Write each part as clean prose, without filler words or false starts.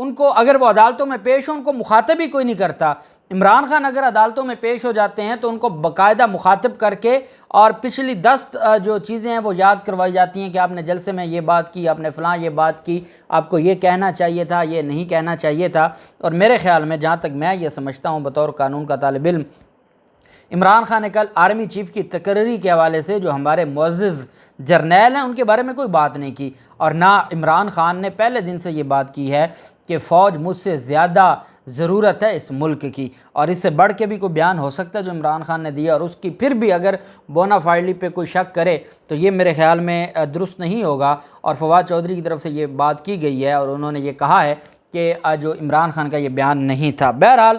ان کو اگر وہ عدالتوں میں پیش ہوں ان کو مخاطب ہی کوئی نہیں کرتا۔ عمران خان اگر عدالتوں میں پیش ہو جاتے ہیں تو ان کو باقاعدہ مخاطب کر کے اور پچھلی 10 جو چیزیں ہیں وہ یاد کروائی جاتی ہیں کہ آپ نے جلسے میں یہ بات کی، آپ نے فلاں یہ بات کی، آپ کو یہ کہنا چاہیے تھا، یہ نہیں کہنا چاہیے تھا۔ اور میرے خیال میں جہاں تک میں یہ سمجھتا ہوں بطور قانون کا طالب علم، عمران خان نے کل آرمی چیف کی تقرری کے حوالے سے جو ہمارے معزز جرنیل ہیں ان کے بارے میں کوئی بات نہیں کی، اور نہ عمران خان نے پہلے دن سے یہ بات کی ہے کہ فوج مجھ سے زیادہ ضرورت ہے اس ملک کی، اور اس سے بڑھ کے بھی کوئی بیان ہو سکتا ہے جو عمران خان نے دیا، اور اس کی پھر بھی اگر بونا فائڈلی پہ کوئی شک کرے تو یہ میرے خیال میں درست نہیں ہوگا۔ اور فواد چودھری کی طرف سے یہ بات کی گئی ہے اور انہوں نے یہ کہا ہے کہ جو عمران خان کا یہ بیان نہیں تھا۔ بہرحال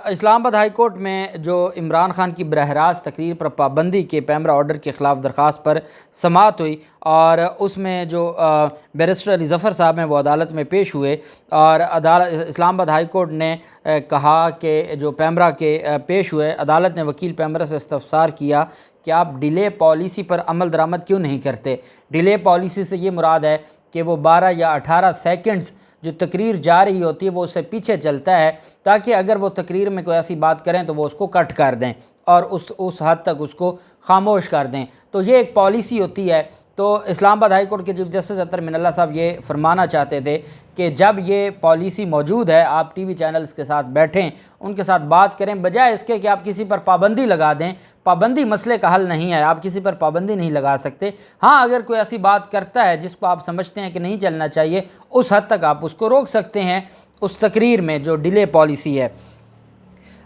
اسلام آباد ہائی کورٹ میں جو عمران خان کی براہ راست تقریر پر پابندی کے پیمرا آرڈر کے خلاف درخواست پر سماعت ہوئی، اور اس میں جو بیرسٹر علی ظفر صاحب ہیں وہ عدالت میں پیش ہوئے، اور اسلام آباد ہائی کورٹ نے کہا کہ جو پیمرا کے پیش ہوئے، عدالت نے وکیل پیمرا سے استفسار کیا کہ آپ ڈیلے پالیسی پر عمل درآمد کیوں نہیں کرتے۔ ڈیلے پالیسی سے یہ مراد ہے کہ وہ 12 یا 18 سیکنڈز جو تقریر جا رہی ہوتی ہے وہ اس سے پیچھے چلتا ہے، تاکہ اگر وہ تقریر میں کوئی ایسی بات کریں تو وہ اس کو کٹ کر دیں اور اس حد تک اس کو خاموش کر دیں۔ تو یہ ایک پالیسی ہوتی ہے۔ تو اسلام آباد ہائی کورٹ کے چیف جسٹس اطہر من اللہ صاحب یہ فرمانا چاہتے تھے کہ جب یہ پالیسی موجود ہے آپ ٹی وی چینلز کے ساتھ بیٹھیں، ان کے ساتھ بات کریں، بجائے اس کے کہ آپ کسی پر پابندی لگا دیں۔ پابندی مسئلے کا حل نہیں ہے، آپ کسی پر پابندی نہیں لگا سکتے۔ ہاں اگر کوئی ایسی بات کرتا ہے جس کو آپ سمجھتے ہیں کہ نہیں چلنا چاہیے، اس حد تک آپ اس کو روک سکتے ہیں اس تقریر میں جو ڈیلے پالیسی ہے۔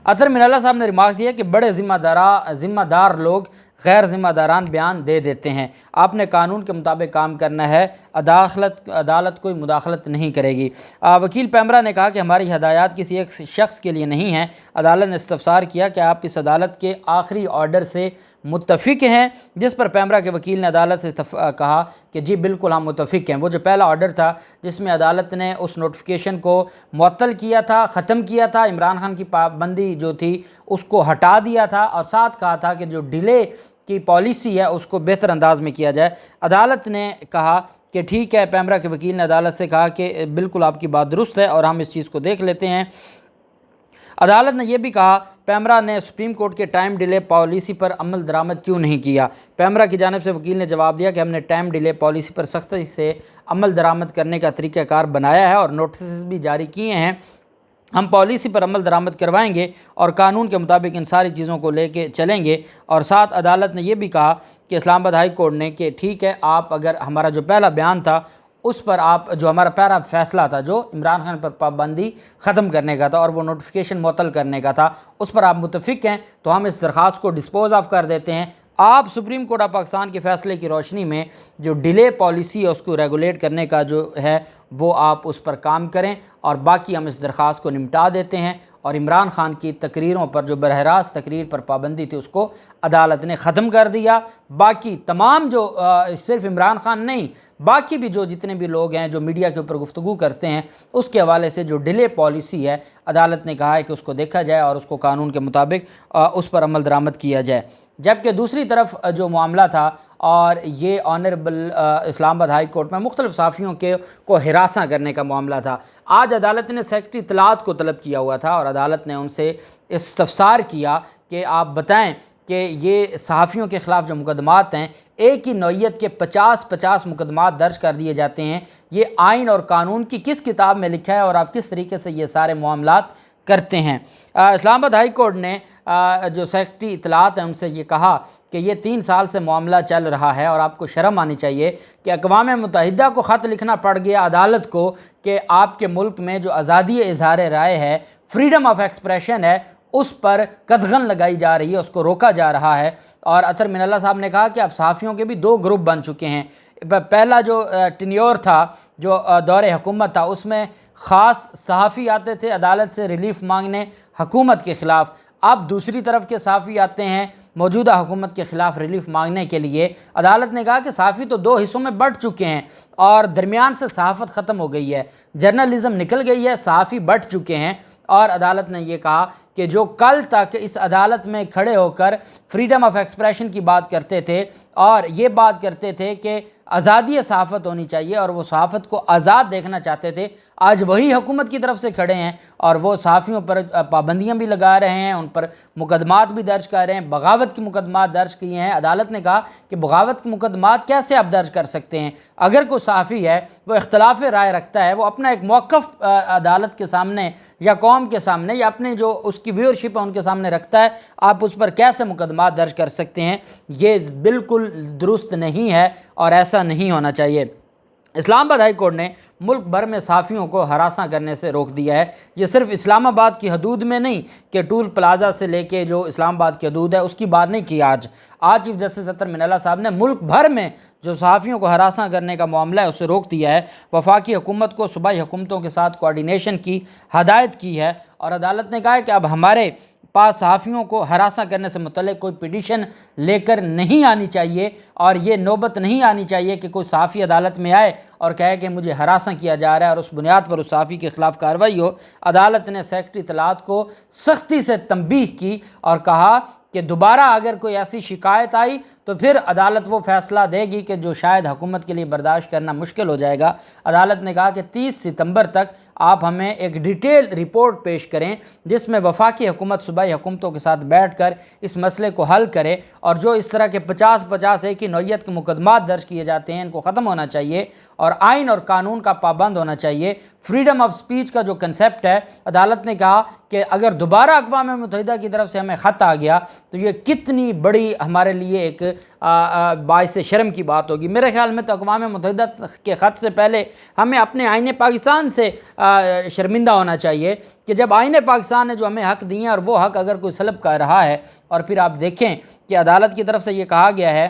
اطہر من اللہ صاحب نے ریمارکس دیا کہ بڑے ذمہ دار لوگ غیر ذمہ داران بیان دے دیتے ہیں، آپ نے قانون کے مطابق کام کرنا ہے، عدالت کوئی مداخلت نہیں کرے گی۔ وکیل پیمرا نے کہا کہ ہماری ہدایات کسی ایک شخص کے لیے نہیں ہیں۔ عدالت نے استفسار کیا کہ آپ اس عدالت کے آخری آرڈر سے متفق ہیں، جس پر پیمرا کے وکیل نے عدالت سے کہا کہ جی بالکل ہم متفق ہیں۔ وہ جو پہلا آرڈر تھا جس میں عدالت نے اس نوٹیفیکیشن کو معطل کیا تھا، ختم کیا تھا، عمران خان کی پابندی جو تھی اس کو ہٹا دیا تھا، اور ساتھ کہا تھا کہ جو ڈیلے کی پالیسی ہے اس کو بہتر انداز میں کیا جائے۔ عدالت نے کہا کہ ٹھیک ہے، پیمرا کے وکیل نے عدالت سے کہا کہ بالکل آپ کی بات درست ہے اور ہم اس چیز کو دیکھ لیتے ہیں۔ عدالت نے یہ بھی کہا پیمرا نے سپریم کورٹ کے ٹائم ڈیلے پالیسی پر عمل درآمد کیوں نہیں کیا۔ پیمرا کی جانب سے وکیل نے جواب دیا کہ ہم نے ٹائم ڈیلے پالیسی پر سختی سے عمل درآمد کرنے کا طریقہ کار بنایا ہے اور نوٹسز بھی جاری کیے ہیں، ہم پالیسی پر عمل درآمد کروائیں گے اور قانون کے مطابق ان ساری چیزوں کو لے کے چلیں گے۔ اور ساتھ عدالت نے یہ بھی کہا کہ اسلام آباد ہائی کورٹ نے کہ ٹھیک ہے، آپ اگر ہمارا جو پہلا بیان تھا اس پر آپ جو ہمارا پہلا فیصلہ تھا جو عمران خان پر پابندی ختم کرنے کا تھا اور وہ نوٹیفیکیشن معطل کرنے کا تھا، اس پر آپ متفق ہیں تو ہم اس درخواست کو ڈسپوز آف کر دیتے ہیں۔ آپ سپریم کورٹ آف پاکستان کے فیصلے کی روشنی میں جو ڈیلے پالیسی ہے اس کو ریگولیٹ کرنے کا جو ہے وہ آپ اس پر کام کریں، اور باقی ہم اس درخواست کو نمٹا دیتے ہیں۔ اور عمران خان کی تقریروں پر جو براہ راست تقریر پر پابندی تھی اس کو عدالت نے ختم کر دیا۔ باقی تمام جو صرف عمران خان نہیں، باقی بھی جو جتنے بھی لوگ ہیں جو میڈیا کے اوپر گفتگو کرتے ہیں، اس کے حوالے سے جو ڈیلے پالیسی ہے عدالت نے کہا ہے کہ اس کو دیکھا جائے اور اس کو قانون کے مطابق اس پر عمل درآمد کیا جائے۔ جبکہ دوسری طرف جو معاملہ تھا، اور یہ آنریبل اسلام آباد ہائی کورٹ میں مختلف صحافیوں کو ہراساں کرنے کا معاملہ تھا۔ آج عدالت نے سیکرٹری اطلاعات کو طلب کیا ہوا تھا اور عدالت نے ان سے استفسار کیا کہ آپ بتائیں کہ یہ صحافیوں کے خلاف جو مقدمات ہیں، ایک ہی نوعیت کے 50 مقدمات درج کر دیے جاتے ہیں، یہ آئین اور قانون کی کس کتاب میں لکھا ہے اور آپ کس طریقے سے یہ سارے معاملات کرتے ہیں۔ اسلام آباد ہائی کورٹ نے جو سیکرٹری اطلاعات ہیں ان سے یہ کہا کہ یہ 3 سال سے معاملہ چل رہا ہے اور آپ کو شرم آنی چاہیے کہ اقوام متحدہ کو خط لکھنا پڑ گیا عدالت کو کہ آپ کے ملک میں جو آزادی اظہار رائے ہے، فریڈم آف ایکسپریشن ہے، اس پر قدغن لگائی جا رہی ہے، اس کو روکا جا رہا ہے۔ اور اطہر من اللہ صاحب نے کہا کہ اب صحافیوں کے بھی 2 گروپ بن چکے ہیں۔ پہلا جو ٹینیور تھا، جو دور حکومت تھا، اس میں خاص صحافی آتے تھے عدالت سے ریلیف مانگنے حکومت کے خلاف، اب دوسری طرف کے صحافی آتے ہیں موجودہ حکومت کے خلاف ریلیف مانگنے کے لیے۔ عدالت نے کہا کہ صحافی تو 2 حصوں میں بٹ چکے ہیں اور درمیان سے صحافت ختم ہو گئی ہے، جرنلزم نکل گئی ہے، صحافی بٹ چکے ہیں۔ اور عدالت نے یہ کہا کہ جو کل تک اس عدالت میں کھڑے ہو کر فریڈم آف ایکسپریشن کی بات کرتے تھے اور یہ بات کرتے تھے کہ آزادی صحافت ہونی چاہیے اور وہ صحافت کو آزاد دیکھنا چاہتے تھے، آج وہی حکومت کی طرف سے کھڑے ہیں اور وہ صحافیوں پر پابندیاں بھی لگا رہے ہیں، ان پر مقدمات بھی درج کر رہے ہیں، بغاوت کے مقدمات درج کیے ہیں۔ عدالت نے کہا کہ بغاوت کے مقدمات کیسے آپ درج کر سکتے ہیں؟ اگر کوئی صحافی ہے وہ اختلاف رائے رکھتا ہے، وہ اپنا ایک موقف عدالت کے سامنے یا قوم کے سامنے یا اپنے جو اس کی ویورشپ ہے ان کے سامنے رکھتا ہے، آپ اس پر کیسے مقدمات درج کر سکتے ہیں؟ یہ بالکل درست نہیں ہے اور ایسا نہیں ہونا چاہیے۔ اسلام آباد ہائی کورٹ نے ملک بھر میں صحافیوں کو ہراساں کرنے سے روک دیا ہے۔ یہ صرف اسلام آباد کی حدود میں نہیں کہ ٹول پلازا سے لے کے جو اسلام آباد کی حدود ہے اس کی بات نہیں کی آج چیف جسٹس اطہر من اللہ صاحب نے ملک بھر میں جو صحافیوں کو ہراساں کرنے کا معاملہ ہے اسے روک دیا ہے۔ وفاقی حکومت کو صوبائی حکومتوں کے ساتھ کوارڈینیشن کی ہدایت کی ہے اور عدالت نے کہا ہے کہ اب ہمارے پاس صحافیوں کو ہراساں کرنے سے متعلق کوئی پٹیشن لے کر نہیں آنی چاہیے اور یہ نوبت نہیں آنی چاہیے کہ کوئی صحافی عدالت میں آئے اور کہے کہ مجھے ہراساں کیا جا رہا ہے اور اس بنیاد پر اس صحافی کے خلاف کارروائی ہو۔ عدالت نے سیکرٹری اطلاعات کو سختی سے تنبیہ کی اور کہا کہ دوبارہ اگر کوئی ایسی شکایت آئی تو پھر عدالت وہ فیصلہ دے گی کہ جو شاید حکومت کے لیے برداشت کرنا مشکل ہو جائے گا۔ عدالت نے کہا کہ 30 ستمبر تک آپ ہمیں ایک ڈیٹیل رپورٹ پیش کریں جس میں وفاقی حکومت صوبائی حکومتوں کے ساتھ بیٹھ کر اس مسئلے کو حل کرے اور جو اس طرح کے 50 ایک ہی نوعیت کے مقدمات درج کیے جاتے ہیں ان کو ختم ہونا چاہیے اور آئین اور قانون کا پابند ہونا چاہیے۔ فریڈم آف سپیچ کا جو کنسیپٹ ہے، عدالت نے کہا کہ اگر دوبارہ اقوام متحدہ کی طرف سے ہمیں خط آ گیا تو یہ کتنی بڑی ہمارے لیے ایک باعث شرم کی بات ہوگی۔ میرے خیال میں تو اقوام متحدہ کے خط سے پہلے ہمیں اپنے آئین پاکستان سے شرمندہ ہونا چاہیے کہ جب آئین پاکستان نے جو ہمیں حق دیے ہیں اور وہ حق اگر کوئی سلب کر رہا ہے، اور پھر آپ دیکھیں کہ عدالت کی طرف سے یہ کہا گیا ہے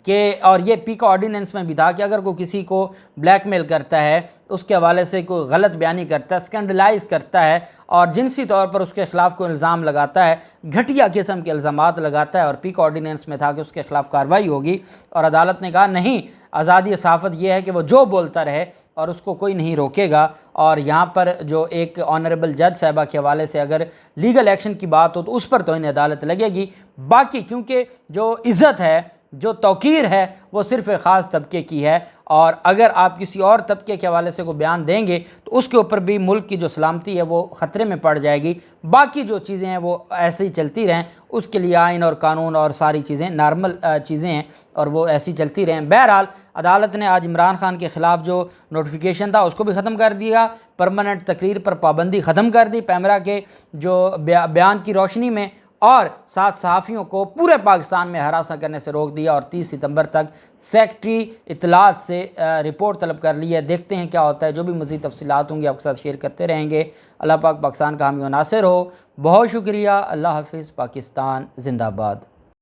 کہ اور یہ پی کا آرڈیننس میں بھی تھا کہ اگر کوئی کسی کو بلیک میل کرتا ہے، اس کے حوالے سے کوئی غلط بیانی کرتا ہے، اسکینڈلائز کرتا ہے اور جنسی طور پر اس کے خلاف کوئی الزام لگاتا ہے، گھٹیا قسم کے الزامات لگاتا ہے، اور پی کا آرڈیننس میں تھا کہ اس کے خلاف کارروائی ہوگی۔ اور عدالت نے کہا نہیں، آزادی صحافت یہ ہے کہ وہ جو بولتا رہے اور اس کو کوئی نہیں روکے گا۔ اور یہاں پر جو ایک آنریبل جج صاحبہ کے حوالے سے اگر لیگل ایکشن کی بات ہو تو اس پر تو انہیں عدالت لگے گی، باقی کیونکہ جو عزت ہے، جو توقیر ہے، وہ صرف ایک خاص طبقے کی ہے، اور اگر آپ کسی اور طبقے کے حوالے سے کوئی بیان دیں گے تو اس کے اوپر بھی ملک کی جو سلامتی ہے وہ خطرے میں پڑ جائے گی۔ باقی جو چیزیں ہیں وہ ایسے ہی چلتی رہیں، اس کے لیے آئین اور قانون اور ساری چیزیں نارمل چیزیں ہیں اور وہ ایسی چلتی رہیں۔ بہرحال عدالت نے آج عمران خان کے خلاف جو نوٹیفیکیشن تھا اس کو بھی ختم کر دیا، پرماننٹ تقریر پر پابندی ختم کر دی پیمرا کے جو بیان کی روشنی میں، اور 7 صحافیوں کو پورے پاکستان میں ہراساں کرنے سے روک دیا اور 30 ستمبر تک سیکرٹری اطلاعات سے رپورٹ طلب کر لی ہے۔ دیکھتے ہیں کیا ہوتا ہے، جو بھی مزید تفصیلات ہوں گی آپ کے ساتھ شیئر کرتے رہیں گے۔ اللہ پاک پاکستان کا حامی و ناصر ہو۔ بہت شکریہ۔ اللہ حافظ۔ پاکستان زندہ باد۔